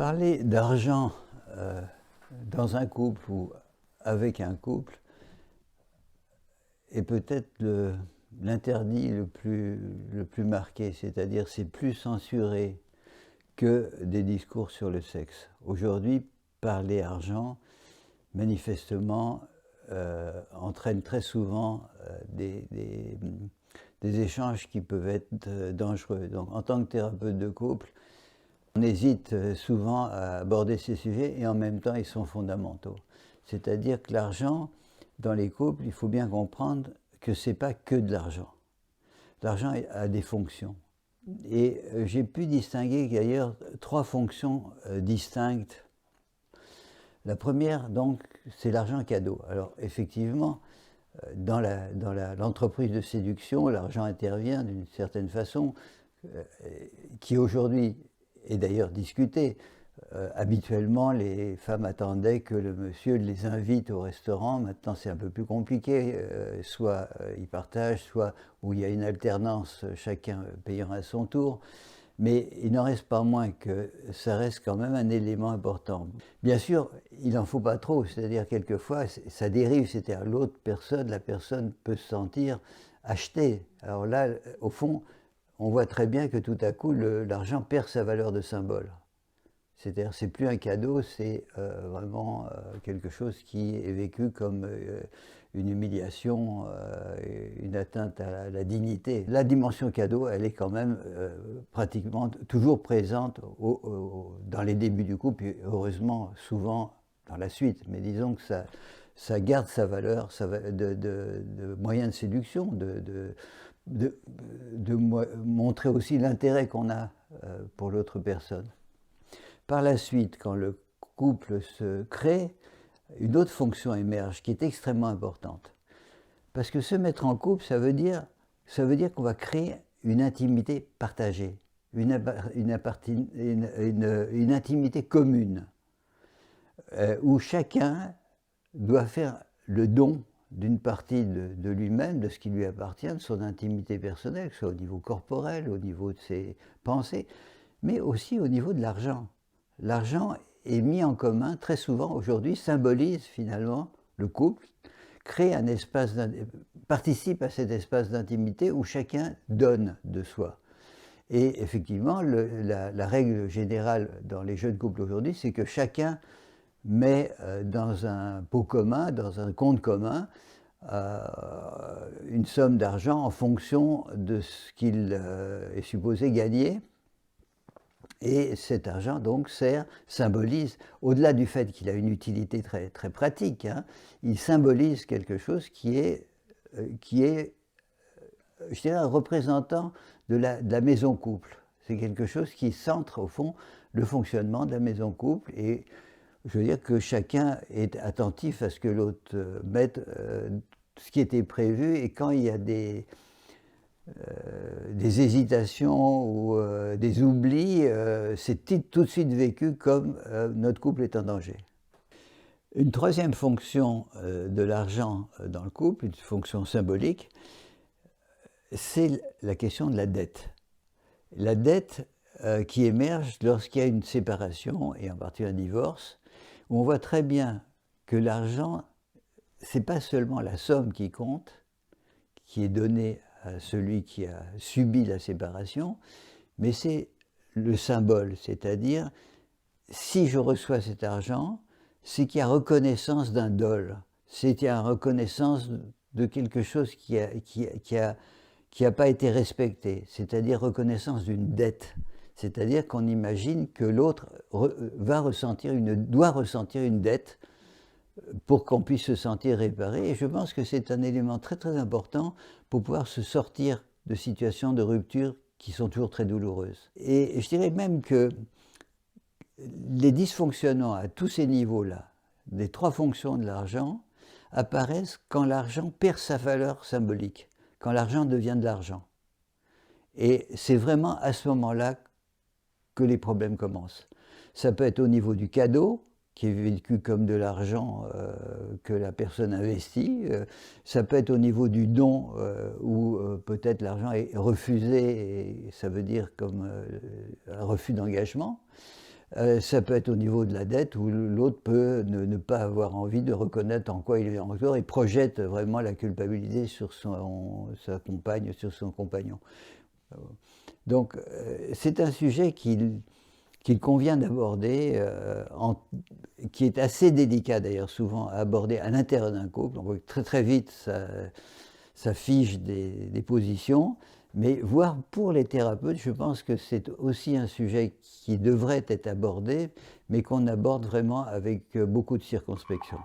Parler d'argent dans un couple ou avec un couple est peut-être l'interdit le plus marqué, c'est-à-dire c'est plus censuré que des discours sur le sexe. Aujourd'hui, parler argent, manifestement, entraîne très souvent des échanges qui peuvent être dangereux. Donc, en tant que thérapeute de couple, on hésite souvent à aborder ces sujets et en même temps ils sont fondamentaux. C'est-à-dire que l'argent, dans les couples, il faut bien comprendre que ce n'est pas que de l'argent. L'argent a des fonctions. Et j'ai pu distinguer d'ailleurs trois fonctions distinctes. La première, donc, c'est l'argent cadeau. Alors effectivement, dans l'entreprise de séduction, l'argent intervient d'une certaine façon qui aujourd'hui est d'ailleurs discuté. Habituellement, les femmes attendaient que le monsieur les invite au restaurant. Maintenant, c'est un peu plus compliqué. Soit ils partagent, soit où il y a une alternance, chacun payant à son tour. Mais il n'en reste pas moins que ça reste quand même un élément important. Bien sûr, il n'en faut pas trop, c'est-à-dire quelquefois, ça dérive, c'est-à-dire la personne peut se sentir achetée. Alors là, au fond, on voit très bien que tout à coup, l'argent perd sa valeur de symbole. C'est-à-dire, c'est plus un cadeau, c'est vraiment quelque chose qui est vécu comme une humiliation, une atteinte à la dignité. La dimension cadeau, elle est quand même pratiquement toujours présente dans les débuts du couple, et heureusement souvent dans la suite. Mais disons que ça garde sa valeur de moyen de séduction, de montrer aussi l'intérêt qu'on a pour l'autre personne. Par la suite, quand le couple se crée, une autre fonction émerge qui est extrêmement importante. Parce que se mettre en couple, ça veut dire qu'on va créer une intimité partagée, une intimité commune, où chacun doit faire le don d'une partie de lui-même, de ce qui lui appartient, de son intimité personnelle, que ce soit au niveau corporel, au niveau de ses pensées, mais aussi au niveau de l'argent. L'argent est mis en commun, très souvent aujourd'hui, symbolise finalement le couple, crée un espace, participe à cet espace d'intimité où chacun donne de soi. Et effectivement, la règle générale dans les jeunes couples aujourd'hui, c'est que chacun met dans un pot commun, dans un compte commun, une somme d'argent en fonction de ce qu'il est supposé gagner. Et cet argent, donc, symbolise, au-delà du fait qu'il a une utilité très, très pratique, hein, il symbolise quelque chose qui est je dirais, un représentant de la maison couple. C'est quelque chose qui centre, au fond, le fonctionnement de la maison couple. Et je veux dire que chacun est attentif à ce que l'autre mette ce qui était prévu. Et quand il y a des hésitations ou des oublis, c'est tout de suite vécu comme notre couple est en danger. Une troisième fonction de l'argent dans le couple, une fonction symbolique, c'est la question de la dette. La dette qui émerge lorsqu'il y a une séparation, et en particulier un divorce, où on voit très bien que l'argent, ce n'est pas seulement la somme qui compte, qui est donnée à celui qui a subi la séparation, mais c'est le symbole, c'est-à-dire, si je reçois cet argent, c'est qu'il y a reconnaissance d'un dol, c'est qu'il y a reconnaissance de quelque chose qui n'a pas été respecté, c'est-à-dire reconnaissance d'une dette, c'est-à-dire qu'on imagine que l'autre doit ressentir une dette pour qu'on puisse se sentir réparé. Et je pense que c'est un élément très très important pour pouvoir se sortir de situations de rupture qui sont toujours très douloureuses. Et je dirais même que les dysfonctionnements à tous ces niveaux-là, des trois fonctions de l'argent, apparaissent quand l'argent perd sa valeur symbolique, quand l'argent devient de l'argent. Et c'est vraiment à ce moment-là que les problèmes commencent. Ça peut être au niveau du cadeau, qui est vécu comme de l'argent que la personne investit. Ça peut être au niveau du don, où peut-être l'argent est refusé, et ça veut dire comme un refus d'engagement. Ça peut être au niveau de la dette où l'autre peut ne pas avoir envie de reconnaître en quoi il est en tort et projette vraiment la culpabilité sur sa compagne, sur son compagnon. Donc c'est un sujet qu'il convient d'aborder, qui est assez délicat d'ailleurs souvent à aborder à l'intérieur d'un couple. On voit que très très vite ça fige des positions, mais voire pour les thérapeutes, je pense que c'est aussi un sujet qui devrait être abordé, mais qu'on aborde vraiment avec beaucoup de circonspection.